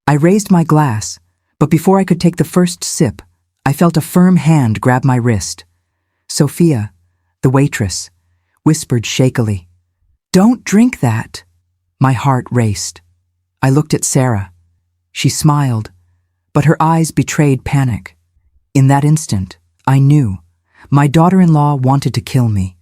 I raised my glass, but before I could take the first sip, I felt a firm hand grab my wrist. Sophia, the waitress, whispered shakily, "Don't drink that." My heart raced. I looked at Sarah. She smiled, but her eyes betrayed panic. In that instant, I knew my daughter-in-law wanted to kill me.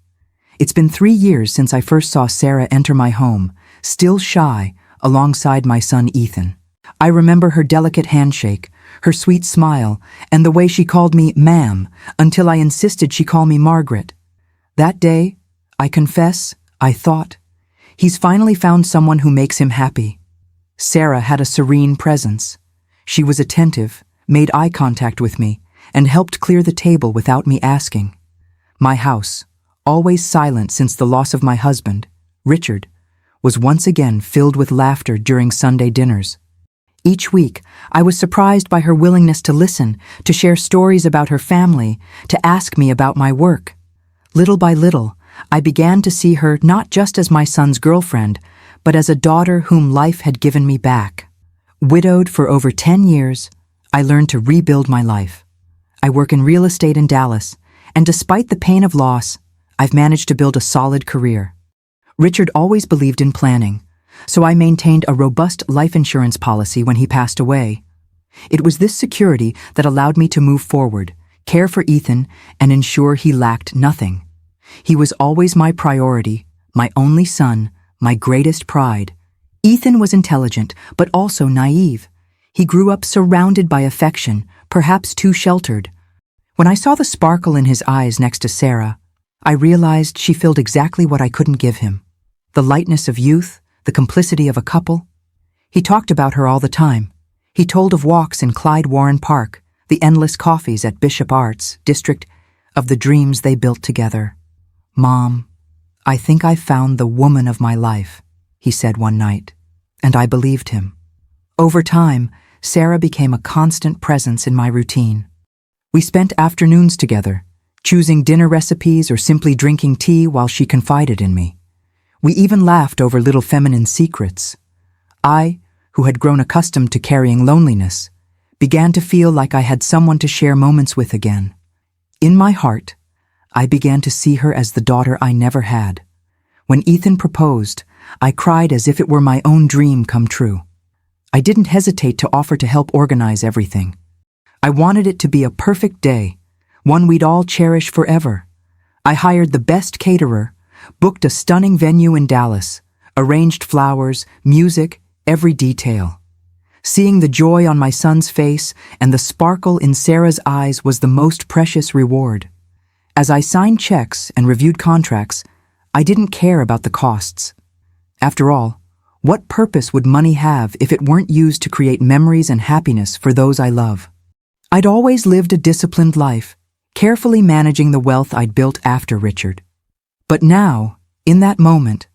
It's been 3 years since I first saw Sarah enter my home, still shy, alongside my son Ethan. I remember her delicate handshake, her sweet smile, and the way she called me ma'am until I insisted she call me Margaret. That day, I confess, I thought, he's finally found someone who makes him happy. Sarah had a serene presence. She was attentive, made eye contact with me, and helped clear the table without me asking. My house, always silent since the loss of my husband, Richard, was once again filled with laughter during Sunday dinners. Each week, I was surprised by her willingness to listen, to share stories about her family, to ask me about my work. Little by little, I began to see her not just as my son's girlfriend, but as a daughter whom life had given me back. Widowed for over 10 years, I learned to rebuild my life. I work in real estate in Dallas, and despite the pain of loss, I've managed to build a solid career. Richard always believed in planning, so I maintained a robust life insurance policy when he passed away. It was this security that allowed me to move forward, care for Ethan, and ensure he lacked nothing. He was always my priority, my only son, my greatest pride. Ethan was intelligent, but also naive. He grew up surrounded by affection, perhaps too sheltered. When I saw the sparkle in his eyes next to Sarah, I realized she filled exactly what I couldn't give him. The lightness of youth, the complicity of a couple. He talked about her all the time. He told of walks in Clyde Warren Park, the endless coffees at Bishop Arts District, of the dreams they built together. "Mom, I think I found the woman of my life," he said one night, and I believed him. Over time, Sarah became a constant presence in my routine. We spent afternoons together, choosing dinner recipes or simply drinking tea while she confided in me. We even laughed over little feminine secrets. I, who had grown accustomed to carrying loneliness, began to feel like I had someone to share moments with again. In my heart, I began to see her as the daughter I never had. When Ethan proposed, I cried as if it were my own dream come true. I didn't hesitate to offer to help organize everything. I wanted it to be a perfect day, one we'd all cherish forever. I hired the best caterer, booked a stunning venue in Dallas, arranged flowers, music, every detail. Seeing the joy on my son's face and the sparkle in Sarah's eyes was the most precious reward. As I signed checks and reviewed contracts, I didn't care about the costs. After all, what purpose would money have if it weren't used to create memories and happiness for those I love? I'd always lived a disciplined life, carefully managing the wealth I'd built after Richard. But now, in that moment,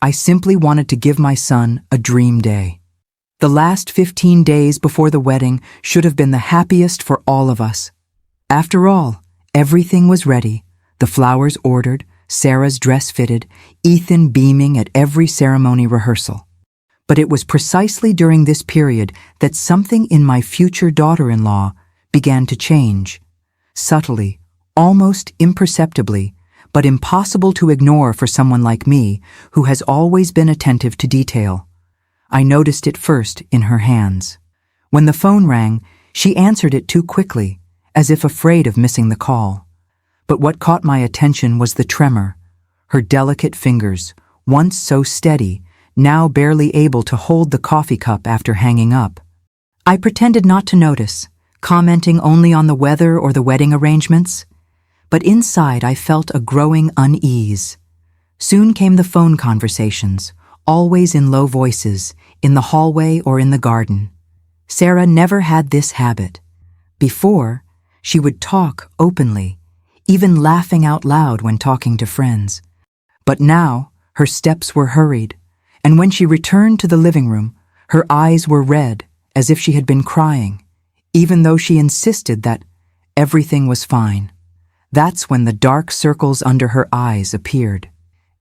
I simply wanted to give my son a dream day. The last 15 days before the wedding should have been the happiest for all of us. After all, everything was ready, the flowers ordered, Sarah's dress fitted, Ethan beaming at every ceremony rehearsal. But it was precisely during this period that something in my future daughter-in-law began to change. Subtly, almost imperceptibly, but impossible to ignore for someone like me who has always been attentive to detail. I noticed it first in her hands. When the phone rang, she answered it too quickly, as if afraid of missing the call. But what caught my attention was the tremor. Her delicate fingers, once so steady, now barely able to hold the coffee cup after hanging up. I pretended not to notice, commenting only on the weather or the wedding arrangements. But inside I felt a growing unease. Soon came the phone conversations, always in low voices, in the hallway or in the garden. Sarah never had this habit. Before, she would talk openly, even laughing out loud when talking to friends. But now, her steps were hurried, and when she returned to the living room, her eyes were red, as if she had been crying, even though she insisted that everything was fine. That's when the dark circles under her eyes appeared.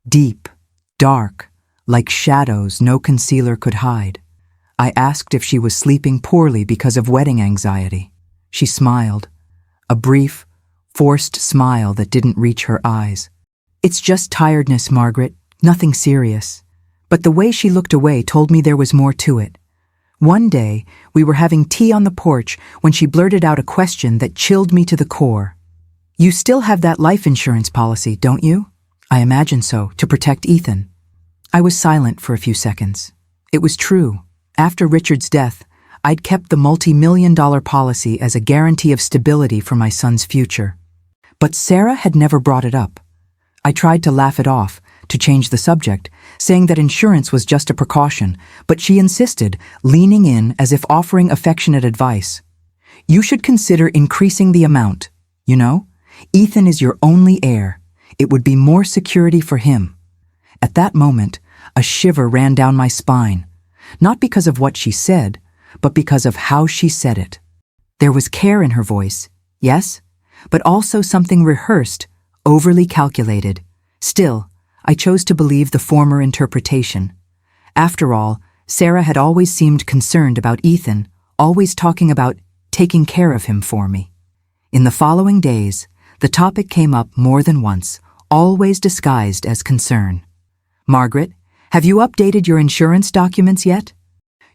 Deep, dark, like shadows no concealer could hide. I asked if she was sleeping poorly because of wedding anxiety. She smiled, a brief, forced smile that didn't reach her eyes. "It's just tiredness, Margaret, nothing serious." But the way she looked away told me there was more to it. One day, we were having tea on the porch when she blurted out a question that chilled me to the core. "You still have that life insurance policy, don't you?" "I imagine so, to protect Ethan." I was silent for a few seconds. It was true. After Richard's death, I'd kept the multi-million-dollar policy as a guarantee of stability for my son's future. But Sarah had never brought it up. I tried to laugh it off, to change the subject, saying that insurance was just a precaution, but she insisted, leaning in as if offering affectionate advice. "You should consider increasing the amount. You know, Ethan is your only heir. It would be more security for him." At that moment, a shiver ran down my spine, not because of what she said, but because of how she said it. There was care in her voice, yes, but also something rehearsed, overly calculated. Still, I chose to believe the former interpretation. After all, Sarah had always seemed concerned about Ethan, always talking about taking care of him for me. In the following days, the topic came up more than once, always disguised as concern. "Margaret, have you updated your insurance documents yet?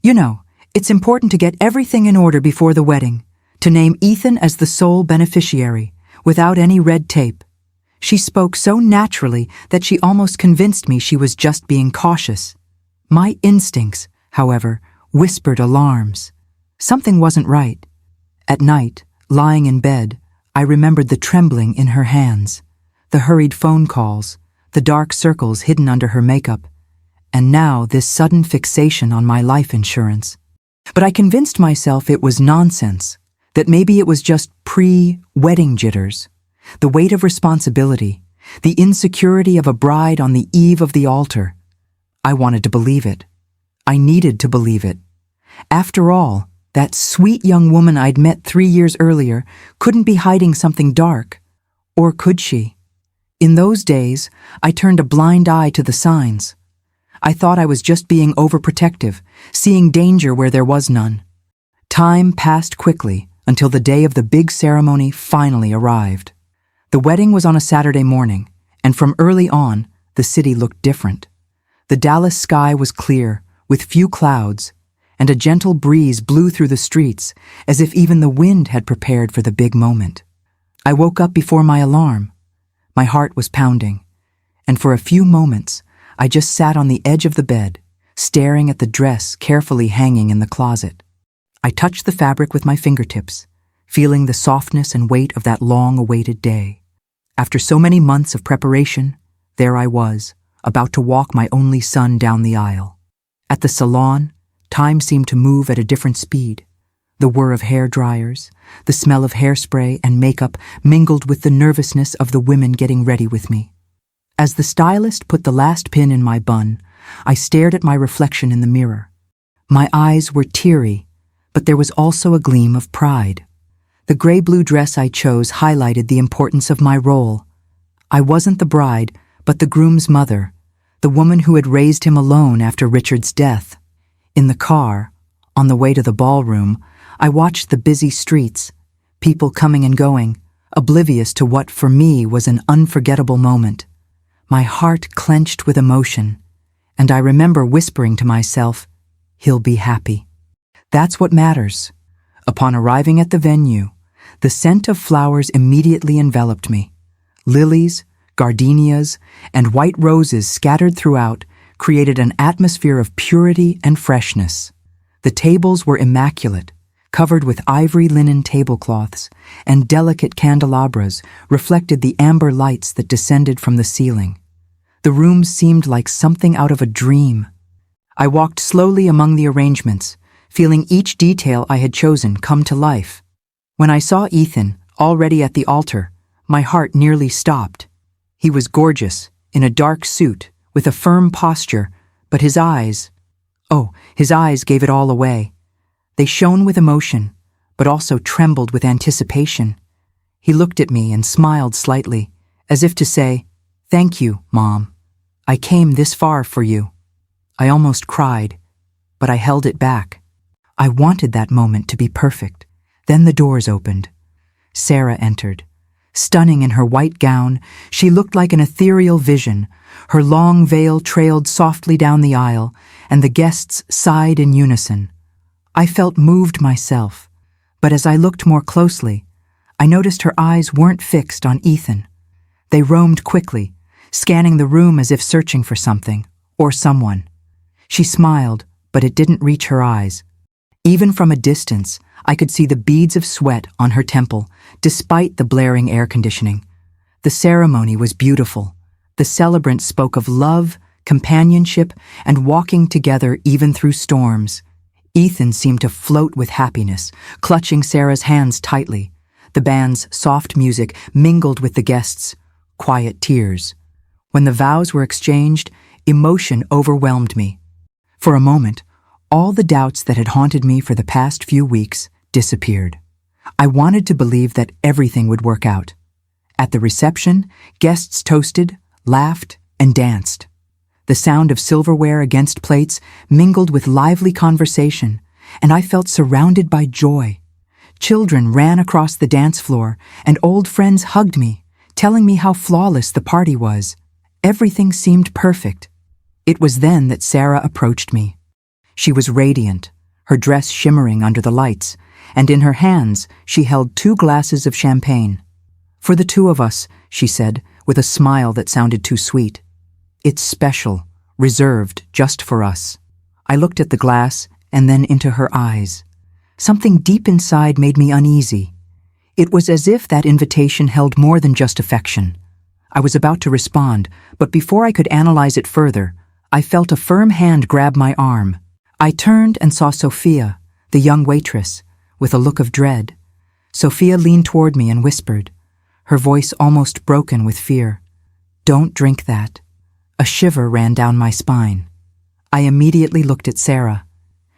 You know, it's important to get everything in order before the wedding, to name Ethan as the sole beneficiary, without any red tape." She spoke so naturally that she almost convinced me she was just being cautious. My instincts, however, whispered alarms. Something wasn't right. At night, lying in bed, I remembered the trembling in her hands, the hurried phone calls, the dark circles hidden under her makeup, and now this sudden fixation on my life insurance. But I convinced myself it was nonsense, that maybe it was just pre-wedding jitters, the weight of responsibility, the insecurity of a bride on the eve of the altar. I wanted to believe it. I needed to believe it. After all, that sweet young woman I'd met 3 years earlier couldn't be hiding something dark. Or could she? In those days, I turned a blind eye to the signs. I thought I was just being overprotective, seeing danger where there was none. Time passed quickly until the day of the big ceremony finally arrived. The wedding was on a Saturday morning, and from early on, the city looked different. The Dallas sky was clear, with few clouds, and a gentle breeze blew through the streets, as if even the wind had prepared for the big moment. I woke up before my alarm. My heart was pounding, and for a few moments, I just sat on the edge of the bed, staring at the dress carefully hanging in the closet. I touched the fabric with my fingertips, feeling the softness and weight of that long-awaited day. After so many months of preparation, there I was, about to walk my only son down the aisle. At the salon, time seemed to move at a different speed. The whir of hair dryers, the smell of hairspray and makeup mingled with the nervousness of the women getting ready with me. As the stylist put the last pin in my bun, I stared at my reflection in the mirror. My eyes were teary, but there was also a gleam of pride. The gray-blue dress I chose highlighted the importance of my role. I wasn't the bride, but the groom's mother, the woman who had raised him alone after Richard's death. In the car, on the way to the ballroom, I watched the busy streets, people coming and going, oblivious to what for me was an unforgettable moment. My heart clenched with emotion, and I remember whispering to myself, "He'll be happy." That's what matters. Upon arriving at the venue, the scent of flowers immediately enveloped me. Lilies, gardenias, and white roses scattered throughout created an atmosphere of purity and freshness. The tables were immaculate, covered with ivory linen tablecloths, and delicate candelabras reflected the amber lights that descended from the ceiling. The rooms seemed like something out of a dream. I walked slowly among the arrangements, feeling each detail I had chosen come to life. When I saw Ethan, already at the altar, my heart nearly stopped. He was gorgeous, in a dark suit, with a firm posture, but his eyes gave it all away. They shone with emotion, but also trembled with anticipation. He looked at me and smiled slightly, as if to say, "Thank you, Mom. I came this far for you." I almost cried, but I held it back. I wanted that moment to be perfect. Then the doors opened. Sarah entered. Stunning in her white gown, she looked like an ethereal vision. Her long veil trailed softly down the aisle, and the guests sighed in unison. I felt moved myself, but as I looked more closely, I noticed her eyes weren't fixed on Ethan. They roamed quickly, scanning the room as if searching for something, or someone. She smiled, but it didn't reach her eyes. Even from a distance, I could see the beads of sweat on her temple, despite the blaring air conditioning. The ceremony was beautiful. The celebrants spoke of love, companionship, and walking together even through storms. Ethan seemed to float with happiness, clutching Sarah's hands tightly. The band's soft music mingled with the guests' quiet tears. When the vows were exchanged, emotion overwhelmed me. For a moment, all the doubts that had haunted me for the past few weeks disappeared. I wanted to believe that everything would work out. At the reception, guests toasted, laughed, and danced. The sound of silverware against plates mingled with lively conversation, and I felt surrounded by joy. Children ran across the dance floor, and old friends hugged me, telling me how flawless the party was. Everything seemed perfect. It was then that Sarah approached me. She was radiant, her dress shimmering under the lights, and in her hands she held 2 glasses of champagne. "For the 2 of us," she said, with a smile that sounded too sweet. "It's special, reserved just for us." I looked at the glass and then into her eyes. Something deep inside made me uneasy. It was as if that invitation held more than just affection. I was about to respond, but before I could analyze it further, I felt a firm hand grab my arm. I turned and saw Sophia, the young waitress, with a look of dread. Sophia leaned toward me and whispered, her voice almost broken with fear, "Don't drink that." A shiver ran down my spine. I immediately looked at Sarah.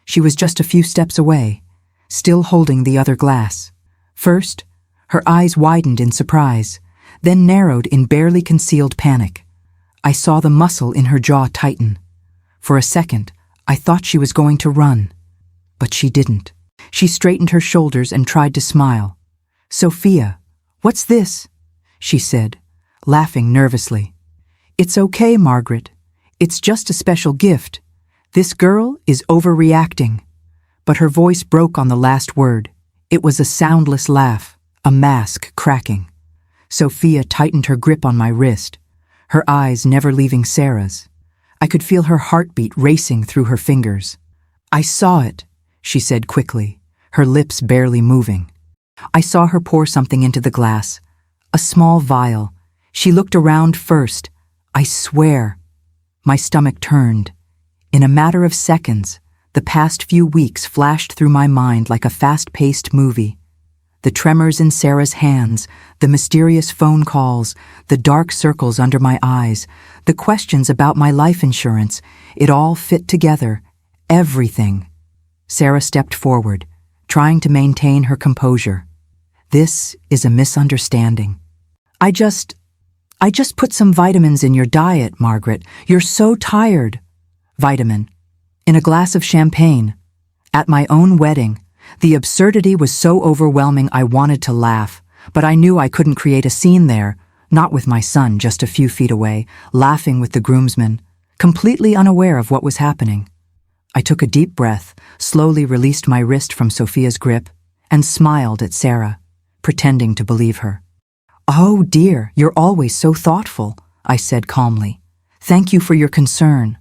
She was just a few steps away, still holding the other glass. First, her eyes widened in surprise, then narrowed in barely concealed panic. I saw the muscle in her jaw tighten. For a second, I thought she was going to run. But she didn't. She straightened her shoulders and tried to smile. "Sophia, what's this?" she said, laughing nervously. "It's okay, Margaret. It's just a special gift. This girl is overreacting." But her voice broke on the last word. It was a soundless laugh, a mask cracking. Sophia tightened her grip on my wrist, her eyes never leaving Sarah's. I could feel her heartbeat racing through her fingers. "I saw it," she said quickly, her lips barely moving. I saw her pour something into the glass, a small vial. She looked around first. I swear. My stomach turned. In a matter of seconds, the past few weeks flashed through my mind like a fast-paced movie. The tremors in Sarah's hands, the mysterious phone calls, the dark circles under my eyes, the questions about my life insurance, it all fit together. Everything. Sarah stepped forward, trying to maintain her composure. "This is a misunderstanding. I just put some vitamins in your diet, Margaret. You're so tired." Vitamin. In a glass of champagne. At my own wedding. The absurdity was so overwhelming I wanted to laugh, but I knew I couldn't create a scene there, not with my son just a few feet away, laughing with the groomsmen, completely unaware of what was happening. I took a deep breath, slowly released my wrist from Sophia's grip, and smiled at Sarah, pretending to believe her. "Oh dear, you're always so thoughtful," I said calmly. "Thank you for your concern."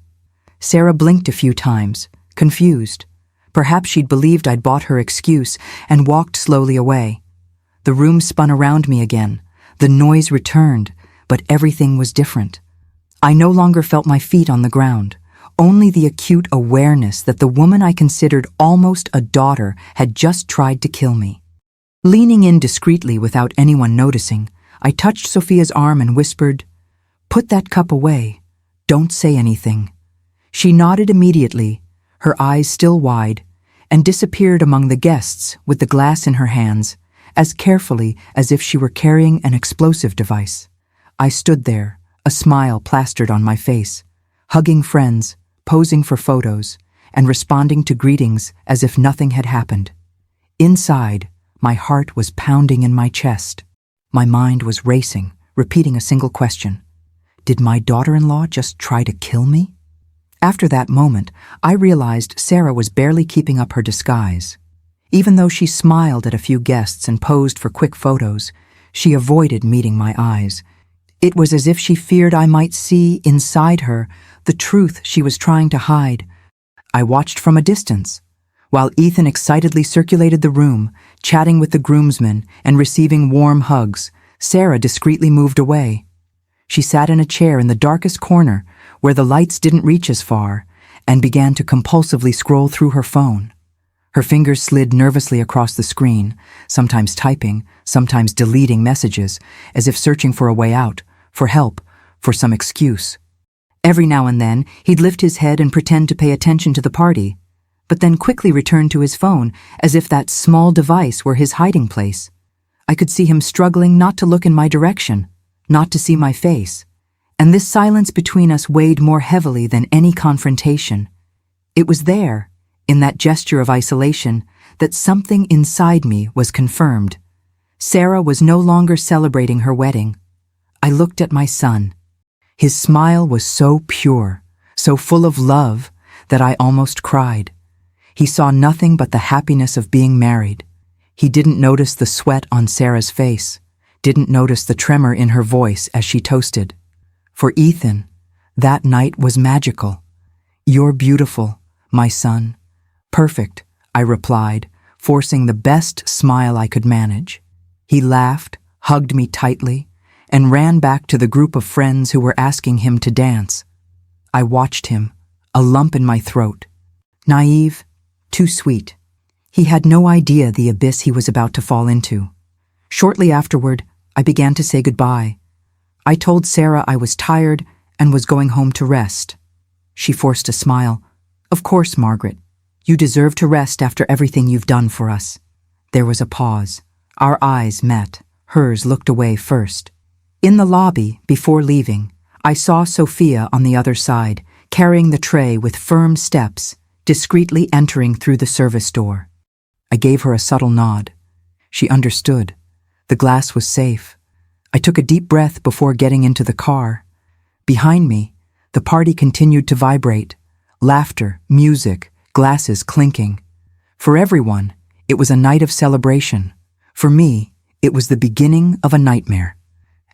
Sarah blinked a few times, confused. Perhaps she'd believed I'd bought her excuse and walked slowly away. The room spun around me again. The noise returned, but everything was different. I no longer felt my feet on the ground, only the acute awareness that the woman I considered almost a daughter had just tried to kill me. Leaning in discreetly without anyone noticing, I touched Sophia's arm and whispered, "Put that cup away. Don't say anything." She nodded immediately, her eyes still wide, and disappeared among the guests with the glass in her hands, as carefully as if she were carrying an explosive device. I stood there, a smile plastered on my face, hugging friends, posing for photos, and responding to greetings as if nothing had happened. Inside, my heart was pounding in my chest. My mind was racing, repeating a single question. Did my daughter-in-law just try to kill me? After that moment, I realized Sarah was barely keeping up her disguise. Even though she smiled at a few guests and posed for quick photos, she avoided meeting my eyes. It was as if she feared I might see, inside her, the truth she was trying to hide. I watched from a distance, while Ethan excitedly circulated the room, chatting with the groomsmen and receiving warm hugs. Sarah discreetly moved away. She sat in a chair in the darkest corner, where the lights didn't reach as far, and began to compulsively scroll through her phone. Her fingers slid nervously across the screen, sometimes typing, sometimes deleting messages, as if searching for a way out, for help, for some excuse. Every now and then, he'd lift his head and pretend to pay attention to the party, but then quickly return to his phone, as if that small device were his hiding place. I could see him struggling not to look in my direction, not to see my face, and this silence between us weighed more heavily than any confrontation. It was there, in that gesture of isolation, that something inside me was confirmed. Sarah was no longer celebrating her wedding. I looked at my son. His smile was so pure, so full of love, that I almost cried. He saw nothing but the happiness of being married. He didn't notice the sweat on Sarah's face, didn't notice the tremor in her voice as she toasted. For Ethan, that night was magical. "You're beautiful, my son." "Perfect," I replied, forcing the best smile I could manage. He laughed, hugged me tightly, and ran back to the group of friends who were asking him to dance. I watched him, a lump in my throat. Naive, too sweet. He had no idea the abyss he was about to fall into. Shortly afterward, I began to say goodbye. I told Sarah I was tired and was going home to rest. She forced a smile. "Of course, Margaret. You deserve to rest after everything you've done for us." There was a pause. Our eyes met. Hers looked away first. In the lobby, before leaving, I saw Sophia on the other side, carrying the tray with firm steps, discreetly entering through the service door. I gave her a subtle nod. She understood. The glass was safe. I took a deep breath before getting into the car. Behind me, the party continued to vibrate. Laughter, music, glasses clinking. For everyone, it was a night of celebration. For me, it was the beginning of a nightmare.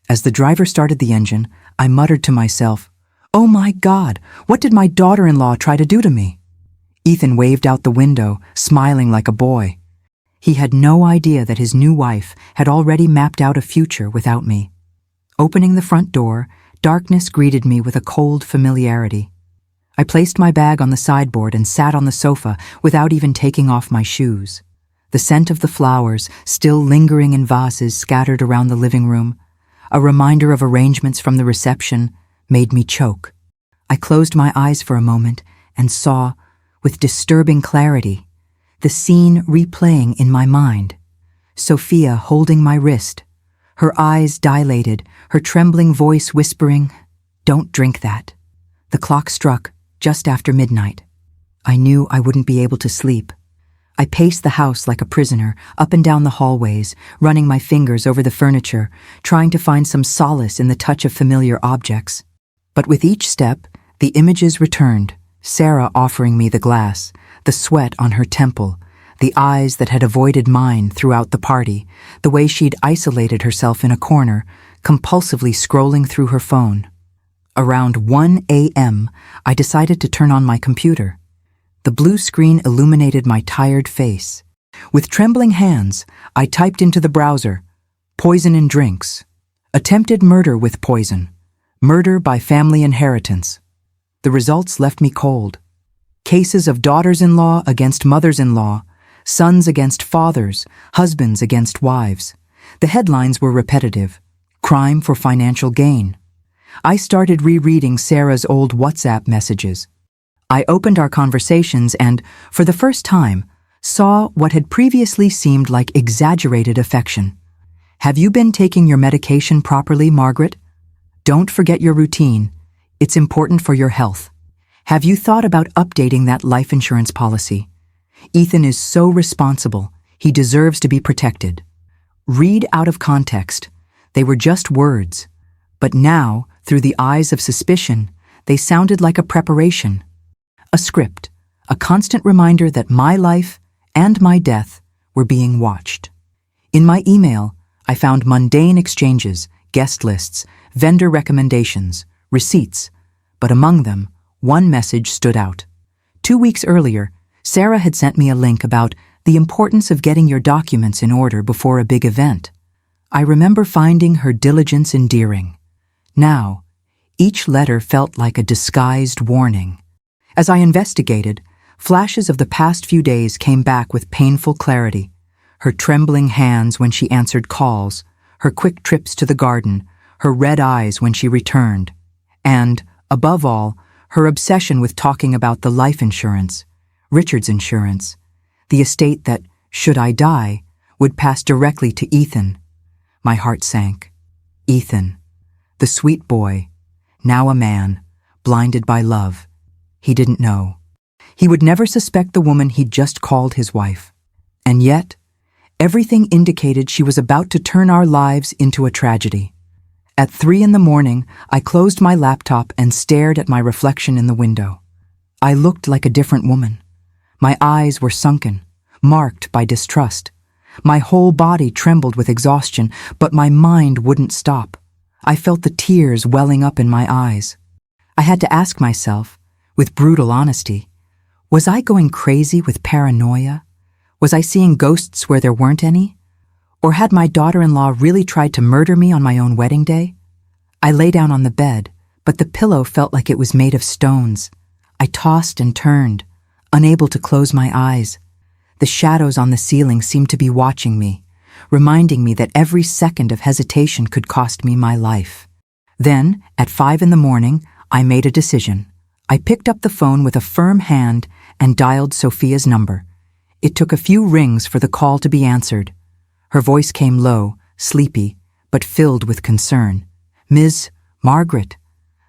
As the driver started the engine, I muttered to myself, "Oh my God, what did my daughter-in-law try to do to me?" Ethan waved out the window, smiling like a boy. He had no idea that his new wife had already mapped out a future without me. Opening the front door, darkness greeted me with a cold familiarity. I placed my bag on the sideboard and sat on the sofa without even taking off my shoes. The scent of the flowers, still lingering in vases scattered around the living room, a reminder of arrangements from the reception, made me choke. I closed my eyes for a moment and saw, with disturbing clarity, the scene replaying in my mind. Sophia holding my wrist, her eyes dilated, her trembling voice whispering, "Don't drink that." The clock struck just after midnight. I knew I wouldn't be able to sleep. I paced the house like a prisoner, up and down the hallways, running my fingers over the furniture, trying to find some solace in the touch of familiar objects. But with each step, the images returned, Sarah offering me the glass, the sweat on her temple, the eyes that had avoided mine throughout the party, the way she'd isolated herself in a corner, compulsively scrolling through her phone. Around 1 a.m., I decided to turn on my computer. The blue screen illuminated my tired face. With trembling hands, I typed into the browser, "Poison in drinks. Attempted murder with poison. Murder by family inheritance." The results left me cold. Cases of daughters-in-law against mothers-in-law, sons against fathers, husbands against wives. The headlines were repetitive. Crime for financial gain. I started rereading Sarah's old WhatsApp messages. I opened our conversations and, for the first time, saw what had previously seemed like exaggerated affection. "Have you been taking your medication properly, Margaret? Don't forget your routine. It's important for your health. Have you thought about updating that life insurance policy? Ethan is so responsible. He deserves to be protected. Read out of context. They were just words. But now, through the eyes of suspicion, they sounded like a preparation. A script, a constant reminder that my life and my death were being watched. In my email, I found mundane exchanges, guest lists, vendor recommendations, receipts, but among them, one message stood out. 2 weeks earlier, Sarah had sent me a link about the importance of getting your documents in order before a big event. I remember finding her diligence endearing. Now, each letter felt like a disguised warning. As I investigated, flashes of the past few days came back with painful clarity. Her trembling hands when she answered calls, her quick trips to the garden, her red eyes when she returned, and, above all, her obsession with talking about the life insurance, Richard's insurance, the estate that, should I die, would pass directly to Ethan. My heart sank. Ethan, the sweet boy, now a man, blinded by love. He didn't know. He would never suspect the woman he'd just called his wife. And yet, everything indicated she was about to turn our lives into a tragedy. At 3 a.m, I closed my laptop and stared at my reflection in the window. I looked like a different woman. My eyes were sunken, marked by distrust. My whole body trembled with exhaustion, but my mind wouldn't stop. I felt the tears welling up in my eyes. I had to ask myself, with brutal honesty, was I going crazy with paranoia? Was I seeing ghosts where there weren't any? Or had my daughter-in-law really tried to murder me on my own wedding day? I lay down on the bed, but the pillow felt like it was made of stones. I tossed and turned, unable to close my eyes. The shadows on the ceiling seemed to be watching me, reminding me that every second of hesitation could cost me my life. Then, at 5 a.m, I made a decision. I picked up the phone with a firm hand and dialed Sophia's number. It took a few rings for the call to be answered. Her voice came low, sleepy, but filled with concern. "Ms. Margaret."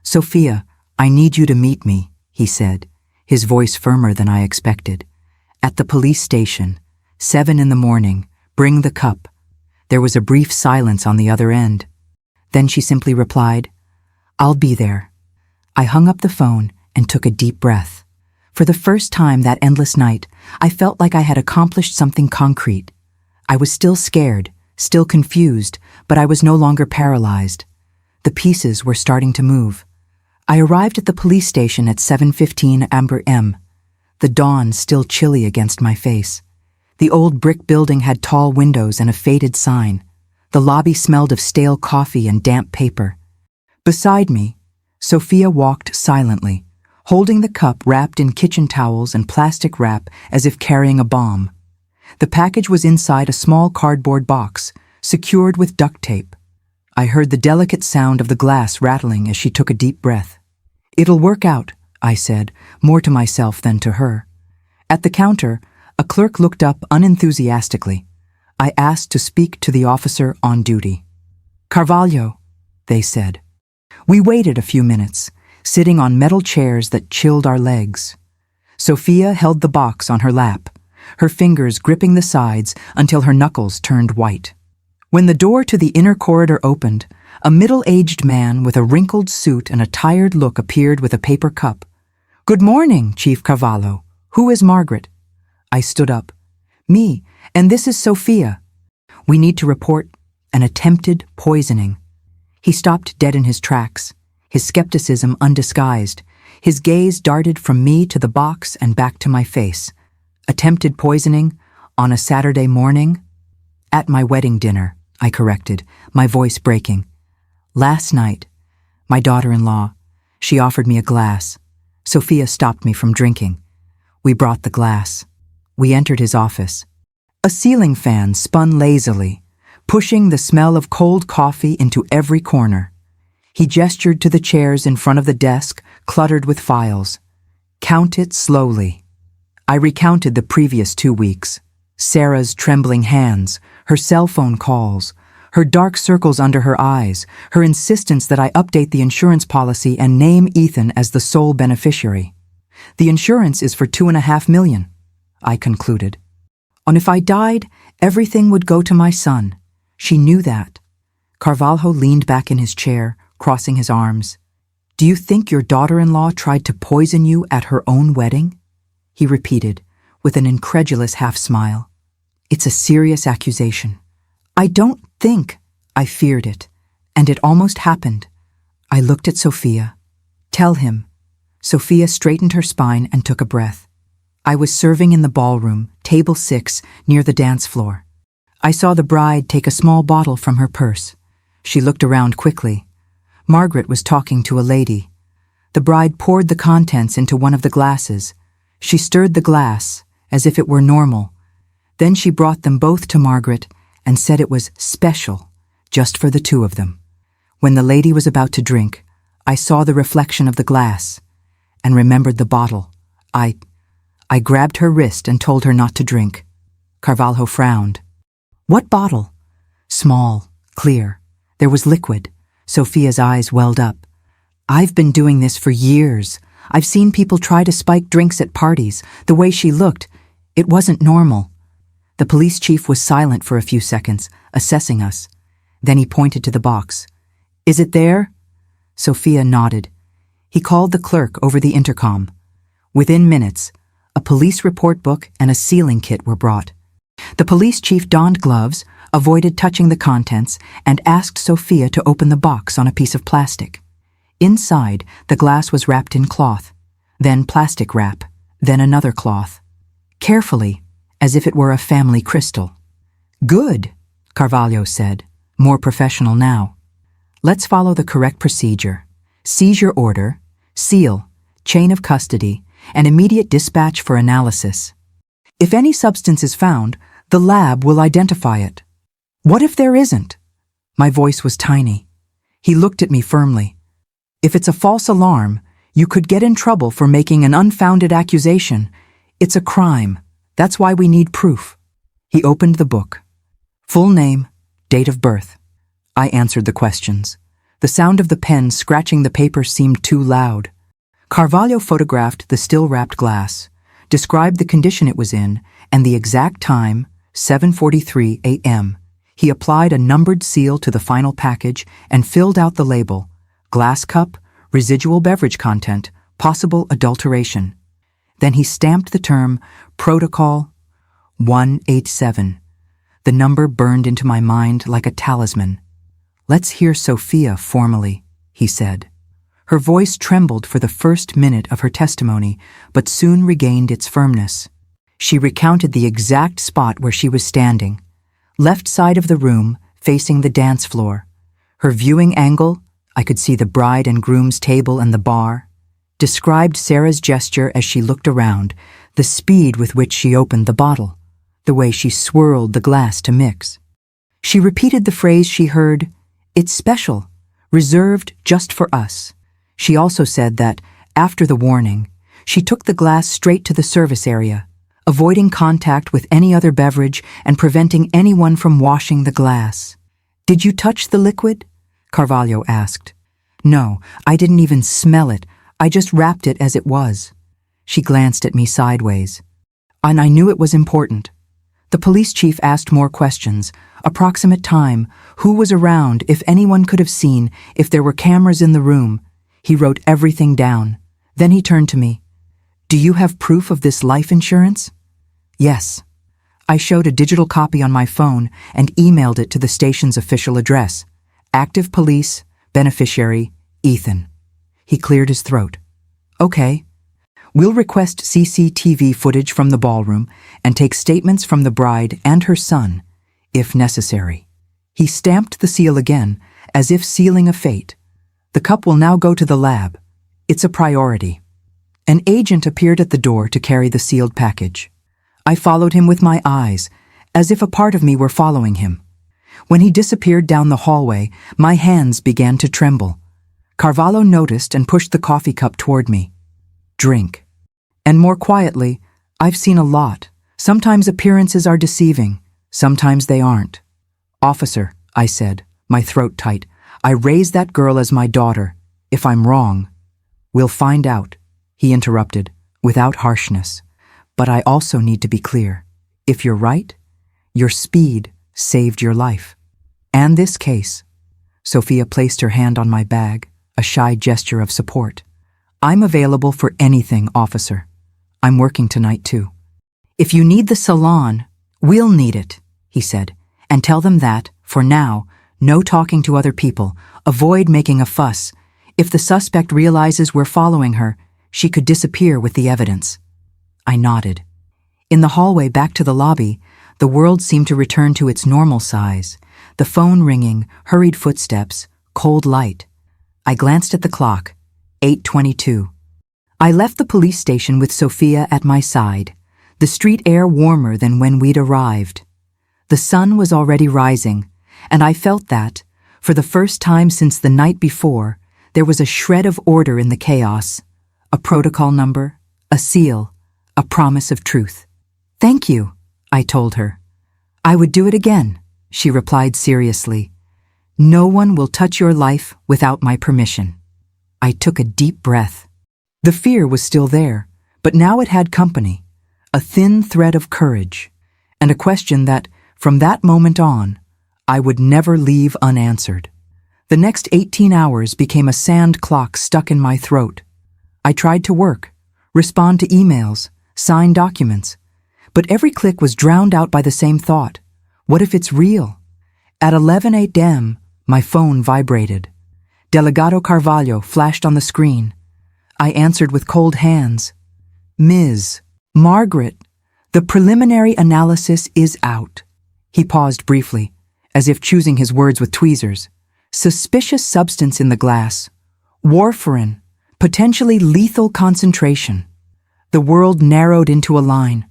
"Sophia, I need you to meet me," he said, his voice firmer than I expected. "At the police station, 7 a.m, bring the cup." There was a brief silence on the other end. Then she simply replied, "I'll be there." I hung up the phone and took a deep breath. For the first time that endless night, I felt like I had accomplished something concrete. I was still scared, still confused, but I was no longer paralyzed. The pieces were starting to move. I arrived at the police station at 7:15 a.m., the dawn still chilly against my face. The old brick building had tall windows and a faded sign. The lobby smelled of stale coffee and damp paper. Beside me, Sophia walked silently, holding the cup wrapped in kitchen towels and plastic wrap as if carrying a bomb. The package was inside a small cardboard box, secured with duct tape. I heard the delicate sound of the glass rattling as she took a deep breath. "It'll work out," I said, more to myself than to her. At the counter, a clerk looked up unenthusiastically. I asked to speak to the officer on duty. "Carvalho," they said. We waited a few minutes, sitting on metal chairs that chilled our legs. Sophia held the box on her lap, her fingers gripping the sides until her knuckles turned white. When the door to the inner corridor opened, a middle-aged man with a wrinkled suit and a tired look appeared with a paper cup. "Good morning, Chief Carvalho. Who is Margaret?" I stood up. "Me, and this is Sophia. We need to report an attempted poisoning." He stopped dead in his tracks, his skepticism undisguised. His gaze darted from me to the box and back to my face. "Attempted poisoning? On a Saturday morning?" "At my wedding dinner," I corrected, my voice breaking. "Last night, my daughter-in-law, she offered me a glass. Sophia stopped me from drinking. We brought the glass. We entered his office. A ceiling fan spun lazily, pushing the smell of cold coffee into every corner. He gestured to the chairs in front of the desk, cluttered with files. "Count it slowly." I recounted the previous 2 weeks. Sarah's trembling hands, her cell phone calls, her dark circles under her eyes, her insistence that I update the insurance policy and name Ethan as the sole beneficiary. The insurance is for 2.5 million, I concluded. And if I died, everything would go to my son. She knew that. Carvalho leaned back in his chair, crossing his arms. Do you think your daughter-in-law tried to poison you at her own wedding? He repeated, with an incredulous half-smile. It's a serious accusation. I don't think. I feared it, and it almost happened. I looked at Sophia. Tell him. Sophia straightened her spine and took a breath. I was serving in the ballroom, table 6, near the dance floor. I saw the bride take a small bottle from her purse. She looked around quickly. Margaret was talking to a lady. The bride poured the contents into one of the glasses. She stirred the glass, as if it were normal. Then she brought them both to Margaret and said it was special, just for the two of them. When the lady was about to drink, I saw the reflection of the glass and remembered the bottle. I grabbed her wrist and told her not to drink. Carvalho frowned. What bottle? Small, clear. There was liquid. Sophia's eyes welled up. I've been doing this for years. I've seen people try to spike drinks at parties. The way she looked, it wasn't normal. The police chief was silent for a few seconds, assessing us. Then he pointed to the box. Is it there? Sophia nodded. He called the clerk over the intercom. Within minutes, a police report book and a sealing kit were brought. The police chief donned gloves, avoided touching the contents, and asked Sophia to open the box on a piece of plastic. Inside, the glass was wrapped in cloth, then plastic wrap, then another cloth. Carefully, as if it were a family crystal. Good, Carvalho said, more professional now. Let's follow the correct procedure. Seizure order, seal, chain of custody, and immediate dispatch for analysis. If any substance is found, the lab will identify it. What if there isn't? My voice was tiny. He looked at me firmly. If it's a false alarm, you could get in trouble for making an unfounded accusation. It's a crime. That's why we need proof. He opened the book. Full name, date of birth. I answered the questions. The sound of the pen scratching the paper seemed too loud. Carvalho photographed the still-wrapped glass, described the condition it was in, and the exact time, 7:43 a.m. He applied a numbered seal to the final package and filled out the label. Glass cup, residual beverage content, possible adulteration. Then he stamped the term, Protocol 187. The number burned into my mind like a talisman. Let's hear Sophia formally, he said. Her voice trembled for the first minute of her testimony, but soon regained its firmness. She recounted the exact spot where she was standing, left side of the room, facing the dance floor. Her viewing angle, I could see the bride and groom's table and the bar. Described Sarah's gesture as she looked around, the speed with which she opened the bottle, the way she swirled the glass to mix. She repeated the phrase she heard, "It's special, reserved just for us." She also said that, after the warning, she took the glass straight to the service area, avoiding contact with any other beverage and preventing anyone from washing the glass. "Did you touch the liquid?" Carvalho asked. "No, I didn't even smell it. I just wrapped it as it was." She glanced at me sideways. And I knew it was important. The police chief asked more questions. Approximate time, who was around, if anyone could have seen, if there were cameras in the room. He wrote everything down. Then he turned to me. "Do you have proof of this life insurance?" "Yes." I showed a digital copy on my phone and emailed it to the station's official address. Active police, beneficiary, Ethan. He cleared his throat. "Okay. We'll request CCTV footage from the ballroom and take statements from the bride and her son, if necessary." He stamped the seal again, as if sealing a fate. "The cup will now go to the lab. It's a priority." An agent appeared at the door to carry the sealed package. I followed him with my eyes, as if a part of me were following him. When he disappeared down the hallway, my hands began to tremble. Carvalho noticed and pushed the coffee cup toward me. "Drink." And more quietly, "I've seen a lot. Sometimes appearances are deceiving. Sometimes they aren't." "Officer," I said, my throat tight, "I raised that girl as my daughter. If I'm wrong—" "We'll find out," he interrupted, without harshness. But I also need to be clear. If you're right, your speed saved your life. And this case. Sophia placed her hand on my bag, a shy gesture of support. I'm available for anything, officer. I'm working tonight too. If you need the salon, we'll need it, he said, and tell them that, for now, no talking to other people, avoid making a fuss. If the suspect realizes we're following her, she could disappear with the evidence. I nodded. In the hallway back to the lobby, the world seemed to return to its normal size. The phone ringing, hurried footsteps, cold light. I glanced at the clock, 8:22. I left the police station with Sophia at my side, the street air warmer than when we'd arrived. The sun was already rising, and I felt that, for the first time since the night before, there was a shred of order in the chaos, a protocol number, a seal, a promise of truth. Thank you, I told her. I would do it again, she replied seriously. No one will touch your life without my permission. I took a deep breath. The fear was still there, but now it had company, a thin thread of courage, and a question that, from that moment on, I would never leave unanswered. The next 18 hours became a sand clock stuck in my throat. I tried to work, respond to emails, sign documents, but every click was drowned out by the same thought. What if it's real? At 11 a.m., my phone vibrated. Delegado Carvalho flashed on the screen. I answered with cold hands. Ms. Margaret, the preliminary analysis is out. He paused briefly, as if choosing his words with tweezers. Suspicious substance in the glass. Warfarin, potentially lethal concentration. The world narrowed into a line.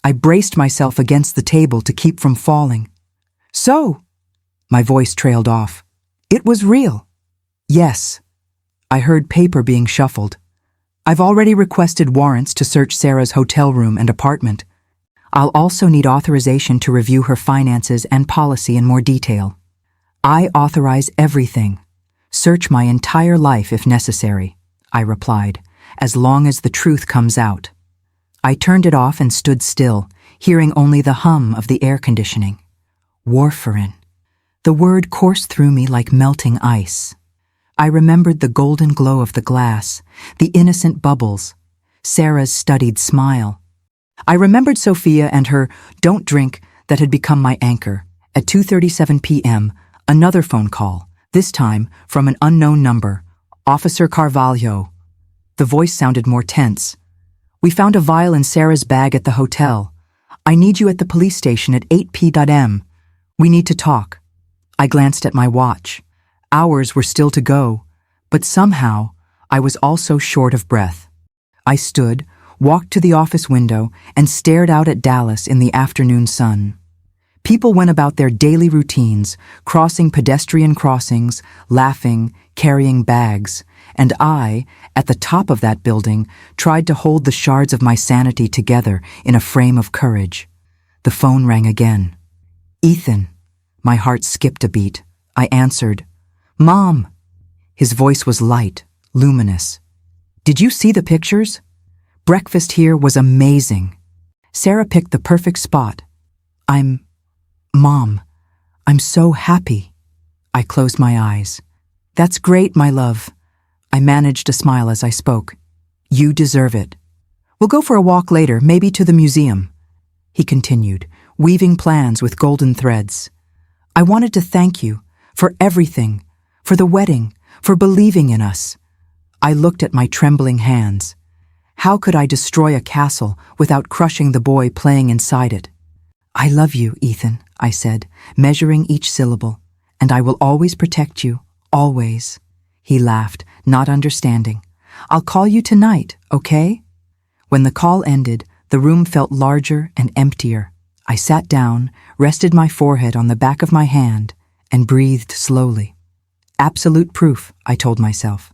I braced myself against the table to keep from falling. So, my voice trailed off. It was real. Yes. I heard paper being shuffled. I've already requested warrants to search Sarah's hotel room and apartment. I'll also need authorization to review her finances and policy in more detail. I authorize everything. Search my entire life if necessary, I replied, as long as the truth comes out. I turned it off and stood still, hearing only the hum of the air conditioning. Warfarin. The word coursed through me like melting ice. I remembered the golden glow of the glass, the innocent bubbles, Sarah's studied smile. I remembered Sophia and her "don't drink" that had become my anchor. At 2:37 p.m., another phone call, this time from an unknown number, Officer Carvalho. The voice sounded more tense. We found a vial in Sarah's bag at the hotel. I need you at the police station at 8 p.m. We need to talk. I glanced at my watch. Hours were still to go, but somehow I was also short of breath. I stood, walked to the office window, and stared out at Dallas in the afternoon sun. People went about their daily routines, crossing pedestrian crossings, laughing, carrying bags, and I, at the top of that building, tried to hold the shards of my sanity together in a frame of courage. The phone rang again. Ethan. My heart skipped a beat. I answered. Mom. His voice was light, luminous. Did you see the pictures? Breakfast here was amazing. Sarah picked the perfect spot. Mom, I'm so happy. I closed my eyes. That's great, my love. I managed a smile as I spoke. You deserve it. We'll go for a walk later, maybe to the museum. He continued, weaving plans with golden threads. I wanted to thank you for everything, for the wedding, for believing in us. I looked at my trembling hands. How could I destroy a castle without crushing the boy playing inside it? I love you, Ethan, I said, measuring each syllable, and I will always protect you, always. He laughed, not understanding. I'll call you tonight, okay? When the call ended, the room felt larger and emptier. I sat down, rested my forehead on the back of my hand, and breathed slowly. Absolute proof, I told myself.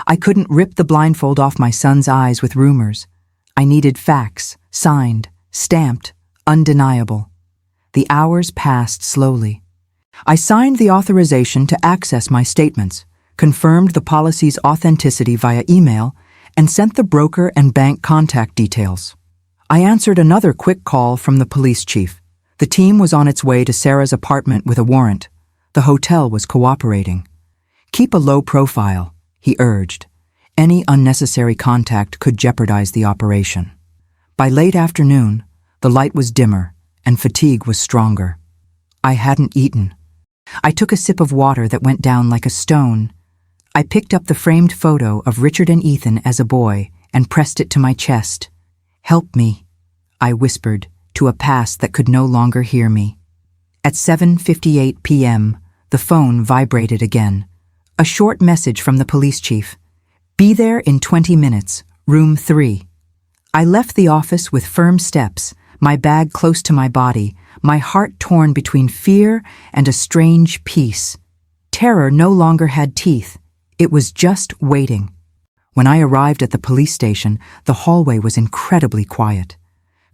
I couldn't rip the blindfold off my son's eyes with rumors. I needed facts, signed, stamped, undeniable. The hours passed slowly. I signed the authorization to access my statements, confirmed the policy's authenticity via email, and sent the broker and bank contact details. I answered another quick call from the police chief. The team was on its way to Sarah's apartment with a warrant. The hotel was cooperating. "Keep a low profile," he urged. Any unnecessary contact could jeopardize the operation. By late afternoon, the light was dimmer and fatigue was stronger. I hadn't eaten. I took a sip of water that went down like a stone. I picked up the framed photo of Richard and Ethan as a boy and pressed it to my chest. "Help me," I whispered to a past that could no longer hear me. At 7:58 p.m., the phone vibrated again. A short message from the police chief. "Be there in 20 minutes, room 3. I left the office with firm steps, my bag close to my body, my heart torn between fear and a strange peace. Terror no longer had teeth. It was just waiting. When I arrived at the police station, the hallway was incredibly quiet.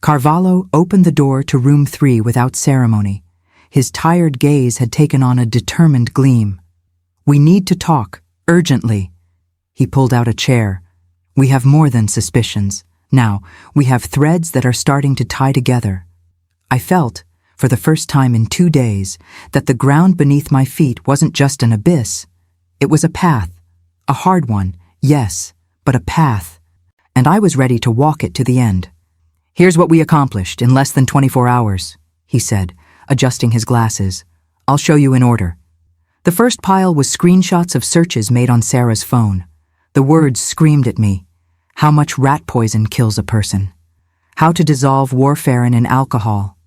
Carvalho opened the door to room 3 without ceremony. His tired gaze had taken on a determined gleam. "We need to talk, urgently." He pulled out a chair. "We have more than suspicions. Now, we have threads that are starting to tie together." I felt, for the first time in 2 days, that the ground beneath my feet wasn't just an abyss. It was a path. A hard one, yes, but a path. And I was ready to walk it to the end. "Here's what we accomplished in less than 24 hours, he said, adjusting his glasses. "I'll show you in order." The first pile was screenshots of searches made on Sarah's phone. The words screamed at me. How much rat poison kills a person. How to dissolve warfarin in alcohol.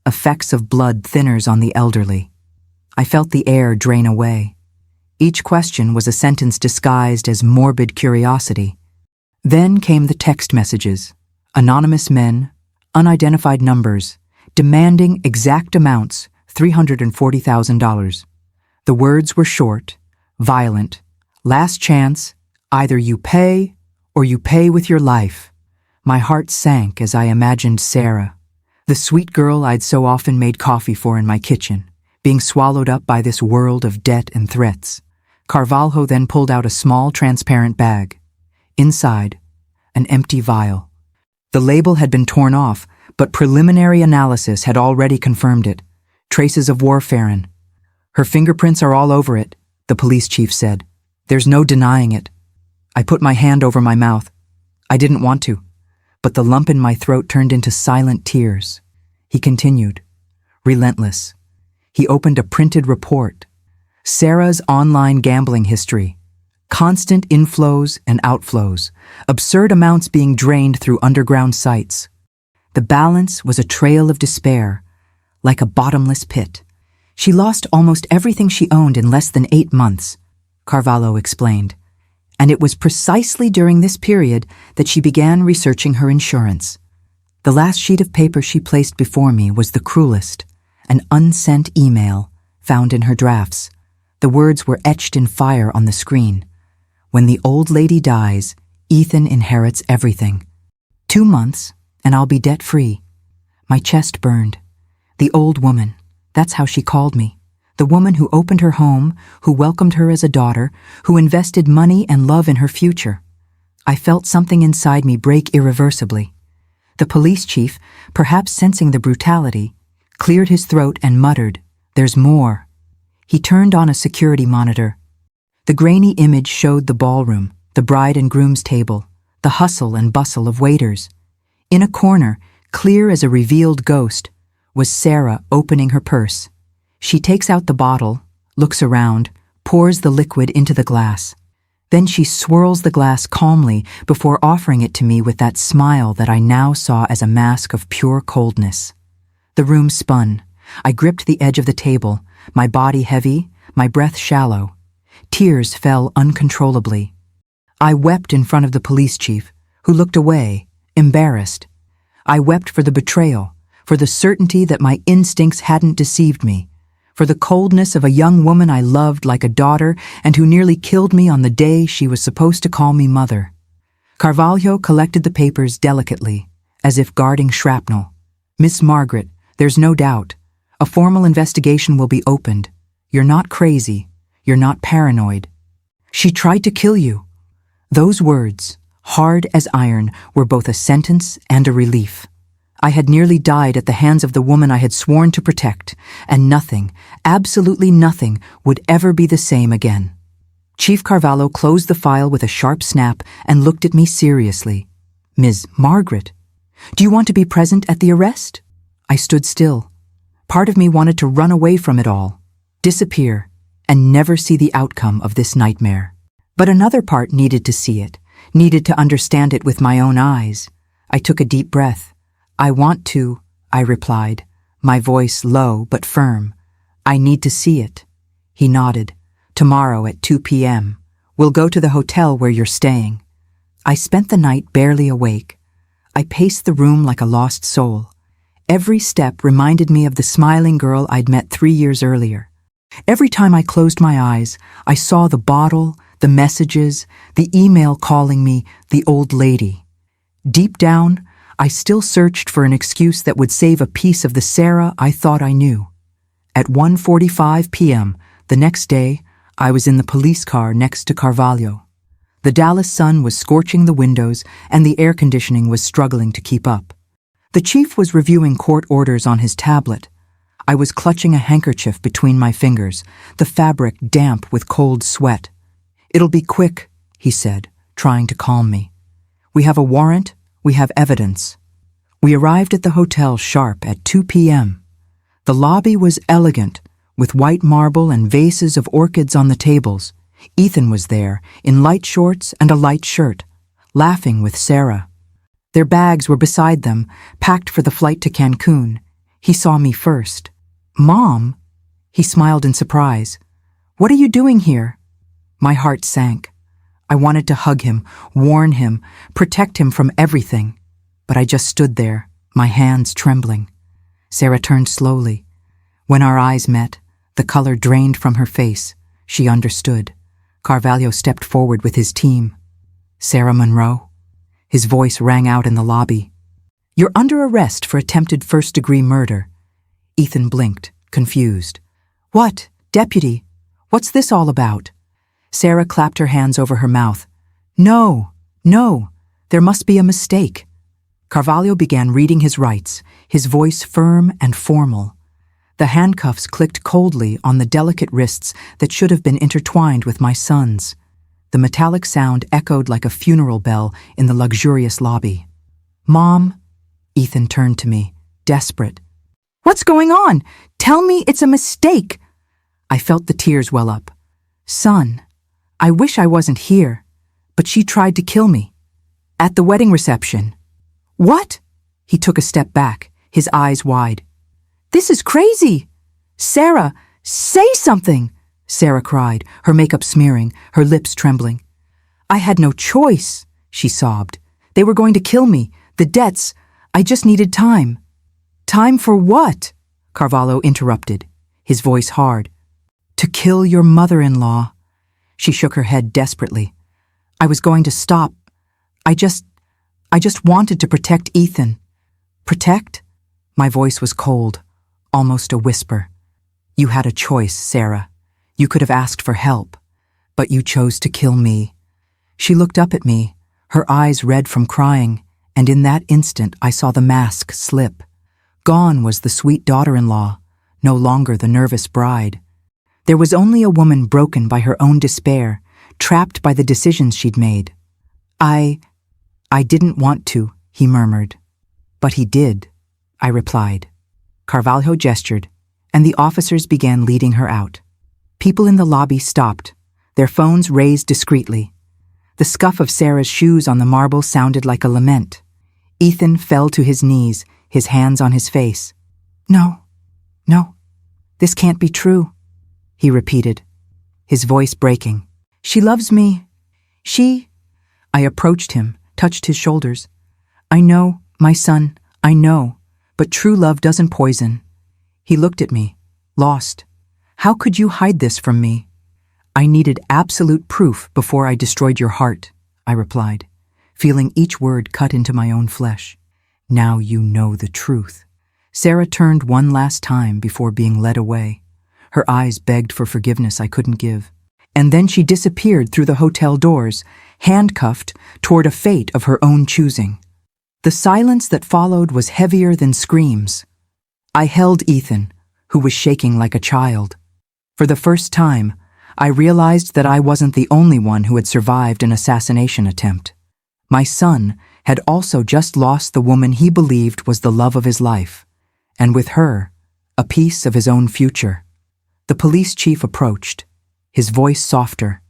Effects of blood thinners on the elderly. I felt the air drain away. Each question was a sentence disguised as morbid curiosity. Then came the text messages. Anonymous men, unidentified numbers, demanding exact amounts, $340,000. The words were short, violent. "Last chance, either you pay or you pay with your life." My heart sank as I imagined Sarah, the sweet girl I'd so often made coffee for in my kitchen, being swallowed up by this world of debt and threats. Carvalho then pulled out a small transparent bag. Inside, an empty vial. The label had been torn off, but preliminary analysis had already confirmed it. Traces of warfarin. "Her fingerprints are all over it," the police chief said. "There's no denying it." I put my hand over my mouth. I didn't want to, but the lump in my throat turned into silent tears. He continued, relentless. He opened a printed report. Sarah's online gambling history. Constant inflows and outflows, absurd amounts being drained through underground sites. The balance was a trail of despair, like a bottomless pit. She lost almost everything she owned in less than 8 months, Carvalho explained. And it was precisely during this period that she began researching her insurance. The last sheet of paper she placed before me was the cruelest, an unsent email found in her drafts. The words were etched in fire on the screen. "When the old lady dies, Ethan inherits everything. 2 months, and I'll be debt-free." My chest burned. The old woman, that's how she called me. The woman who opened her home, who welcomed her as a daughter, who invested money and love in her future. I felt something inside me break irreversibly. The police chief, perhaps sensing the brutality, cleared his throat and muttered, "There's more." He turned on a security monitor. The grainy image showed the ballroom, the bride and groom's table, the hustle and bustle of waiters. In a corner, clear as a revealed ghost, was Sarah opening her purse. She takes out the bottle, looks around, pours the liquid into the glass. Then she swirls the glass calmly before offering it to me with that smile that I now saw as a mask of pure coldness. The room spun. I gripped the edge of the table, my body heavy, my breath shallow. Tears fell uncontrollably. I wept in front of the police chief, who looked away, embarrassed. I wept for the betrayal, for the certainty that my instincts hadn't deceived me, for the coldness of a young woman I loved like a daughter and who nearly killed me on the day she was supposed to call me mother. Carvalho collected the papers delicately, as if guarding shrapnel. "Miss Margaret, there's no doubt. A formal investigation will be opened. You're not crazy. You're not paranoid. She tried to kill you." Those words, hard as iron, were both a sentence and a relief. I had nearly died at the hands of the woman I had sworn to protect, and nothing, absolutely nothing, would ever be the same again. Chief Carvalho closed the file with a sharp snap and looked at me seriously. "Ms. Margaret, do you want to be present at the arrest?" I stood still. Part of me wanted to run away from it all, disappear, and never see the outcome of this nightmare. But another part needed to see it, needed to understand it with my own eyes. I took a deep breath. "I want to," I replied, my voice low but firm. "I need to see it." He nodded. "Tomorrow at 2 p.m. We'll go to the hotel where you're staying." I spent the night barely awake. I paced the room like a lost soul. Every step reminded me of the smiling girl I'd met 3 years earlier. Every time I closed my eyes, I saw the bottle, the messages, the email calling me the old lady. Deep down, I still searched for an excuse that would save a piece of the Sarah I thought I knew. At 1:45 p.m. the next day, I was in the police car next to Carvalho. The Dallas sun was scorching the windows and the air conditioning was struggling to keep up. The chief was reviewing court orders on his tablet. I was clutching a handkerchief between my fingers, the fabric damp with cold sweat. "It'll be quick," he said, trying to calm me. "We have a warrant, we have evidence." We arrived at the hotel sharp at 2 p.m. The lobby was elegant, with white marble and vases of orchids on the tables. Ethan was there, in light shorts and a light shirt, laughing with Sarah. Their bags were beside them, packed for the flight to Cancun. He saw me first. "Mom?" He smiled in surprise. "What are you doing here?" My heart sank. I wanted to hug him, warn him, protect him from everything. But I just stood there, my hands trembling. Sarah turned slowly. When our eyes met, the color drained from her face. She understood. Carvalho stepped forward with his team. "Sarah Monroe?" His voice rang out in the lobby. "You're under arrest for attempted first-degree murder." Ethan blinked, confused. "What, deputy? What's this all about?" Sarah clapped her hands over her mouth. No, there must be a mistake." Carvalho began reading his rights, his voice firm and formal. The handcuffs clicked coldly on the delicate wrists that should have been intertwined with my son's. The metallic sound echoed like a funeral bell in the luxurious lobby. "Mom?" Ethan turned to me, desperate. "What's going on? Tell me it's a mistake." I felt the tears well up. "Son, I wish I wasn't here, but she tried to kill me. At the wedding reception." "What?" He took a step back, his eyes wide. "This is crazy! Sarah, say something!" Sarah cried, her makeup smearing, her lips trembling. "I had no choice," she sobbed. "They were going to kill me. The debts. I just needed time." "Time for what?" Carvalho interrupted, his voice hard. "To kill your mother-in-law." She shook her head desperately. "I was going to stop. I just wanted to protect Ethan." "Protect?" My voice was cold, almost a whisper. "You had a choice, Sarah. You could have asked for help, but you chose to kill me." She looked up at me, her eyes red from crying, and in that instant I saw the mask slip. Gone was the sweet daughter-in-law, no longer the nervous bride. There was only a woman broken by her own despair, trapped by the decisions she'd made. I didn't want to," he murmured. "But he did," I replied. Carvalho gestured, and the officers began leading her out. People in the lobby stopped, their phones raised discreetly. The scuff of Sarah's shoes on the marble sounded like a lament. Ethan fell to his knees, his hands on his face. No, this can't be true," he repeated, his voice breaking. "She loves me. I approached him, touched his shoulders. "I know, my son, I know, but true love doesn't poison." He looked at me, lost. "How could you hide this from me?" "I needed absolute proof before I destroyed your heart," I replied, feeling each word cut into my own flesh. "Now you know the truth." Sarah turned one last time before being led away. Her eyes begged for forgiveness I couldn't give. And then she disappeared through the hotel doors, handcuffed toward a fate of her own choosing. The silence that followed was heavier than screams. I held Ethan, who was shaking like a child. For the first time, I realized that I wasn't the only one who had survived an assassination attempt. My son had also just lost the woman he believed was the love of his life, and with her, a piece of his own future. The police chief approached, his voice softer.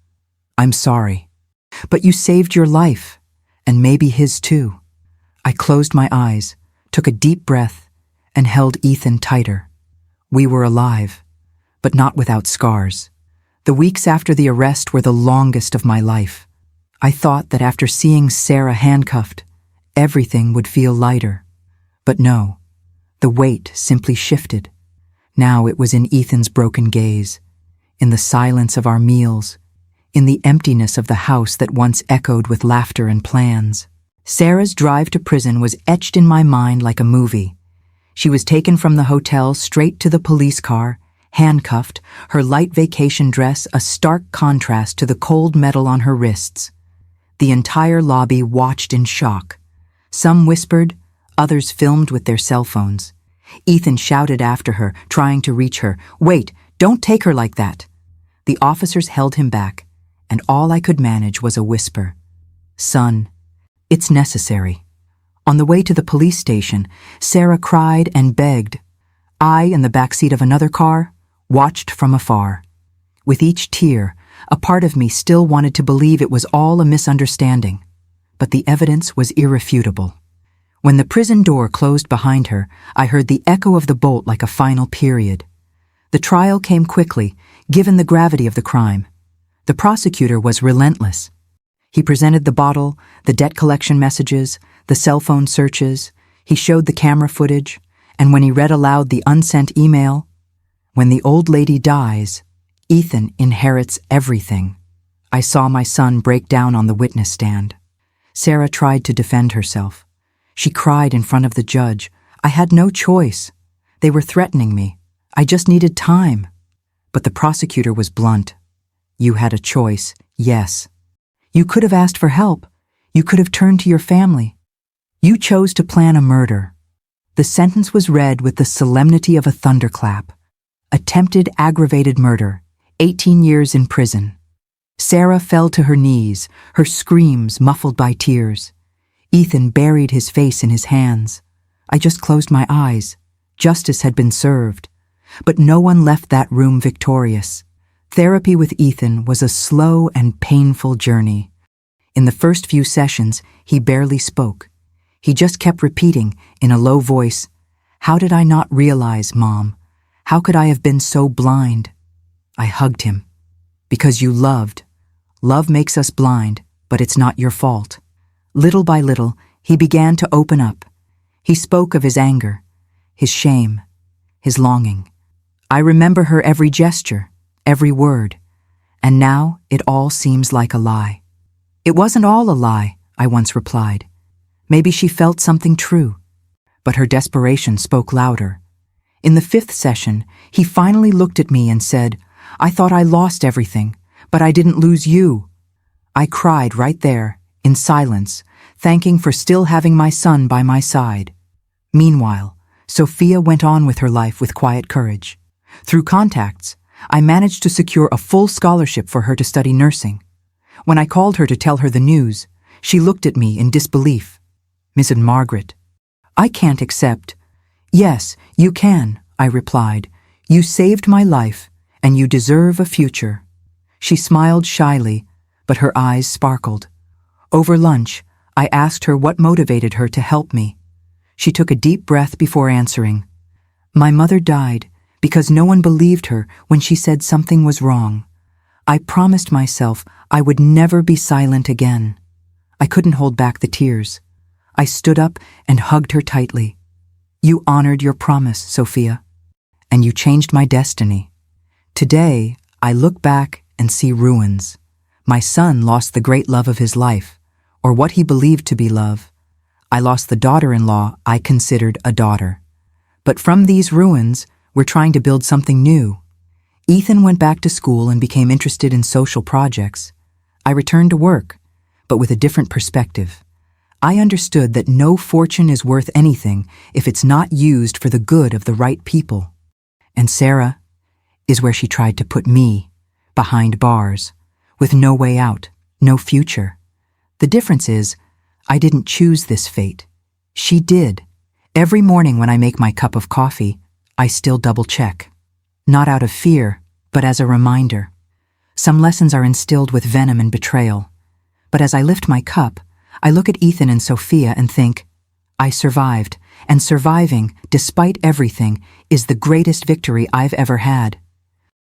"I'm sorry, but you saved your life, and maybe his too." I closed my eyes, took a deep breath, and held Ethan tighter. We were alive, but not without scars. The weeks after the arrest were the longest of my life. I thought that after seeing Sarah handcuffed, everything would feel lighter. But no, the weight simply shifted. Now it was in Ethan's broken gaze, in the silence of our meals, in the emptiness of the house that once echoed with laughter and plans. Sarah's drive to prison was etched in my mind like a movie. She was taken from the hotel straight to the police car, handcuffed, her light vacation dress a stark contrast to the cold metal on her wrists. The entire lobby watched in shock. Some whispered, others filmed with their cell phones. Ethan shouted after her, trying to reach her, "Wait, don't take her like that." The officers held him back, and all I could manage was a whisper. "Son, it's necessary." On the way to the police station, Sarah cried and begged. I, in the backseat of another car, watched from afar. With each tear, a part of me still wanted to believe it was all a misunderstanding, but the evidence was irrefutable. When the prison door closed behind her, I heard the echo of the bolt like a final period. The trial came quickly, given the gravity of the crime. The prosecutor was relentless. He presented the bottle, the debt collection messages, the cell phone searches. He showed the camera footage, and when he read aloud the unsent email, "When the old lady dies, Ethan inherits everything," I saw my son break down on the witness stand. Sarah tried to defend herself. She cried in front of the judge. I had no choice. They were threatening me. I just needed time. But the prosecutor was blunt. "You had a choice, yes. You could have asked for help. You could have turned to your family. You chose to plan a murder." The sentence was read with the solemnity of a thunderclap. Attempted aggravated murder, 18 years in prison. Sarah fell to her knees, her screams muffled by tears. Ethan buried his face in his hands. I just closed my eyes. Justice had been served. But no one left that room victorious. Therapy with Ethan was a slow and painful journey. In the first few sessions, he barely spoke. He just kept repeating, in a low voice, "How did I not realize, Mom? How could I have been so blind?" I hugged him. "Because you loved. Love makes us blind, but it's not your fault." Little by little, he began to open up. He spoke of his anger, his shame, his longing. I remember her every gesture, every word, and now it all seems like a lie. "It wasn't all a lie," I once replied. Maybe she felt something true, but her desperation spoke louder. In the 5th session, he finally looked at me and said, "I thought I lost everything, but I didn't lose you." I cried right there, in silence, thanking for still having my son by my side. Meanwhile, Sophia went on with her life with quiet courage. Through contacts, I managed to secure a full scholarship for her to study nursing. When I called her to tell her the news, she looked at me in disbelief. "Mrs. Margaret, I can't accept." "Yes, you can," I replied. "You saved my life, and you deserve a future." She smiled shyly, but her eyes sparkled. Over lunch, I asked her what motivated her to help me. She took a deep breath before answering. "My mother died because no one believed her when she said something was wrong. I promised myself I would never be silent again." I couldn't hold back the tears. I stood up and hugged her tightly. "You honored your promise, Sophia, and you changed my destiny." Today, I look back and see ruins. My son lost the great love of his life, or what he believed to be love. I lost the daughter-in-law I considered a daughter. But from these ruins, we're trying to build something new. Ethan went back to school and became interested in social projects. I returned to work, but with a different perspective. I understood that no fortune is worth anything if it's not used for the good of the right people. And Sarah is where she tried to put me, behind bars, with no way out, no future. The difference is, I didn't choose this fate. She did. Every morning when I make my cup of coffee, I still double-check. Not out of fear, but as a reminder. Some lessons are instilled with venom and betrayal. But as I lift my cup, I look at Ethan and Sophia and think, I survived, and surviving, despite everything, is the greatest victory I've ever had.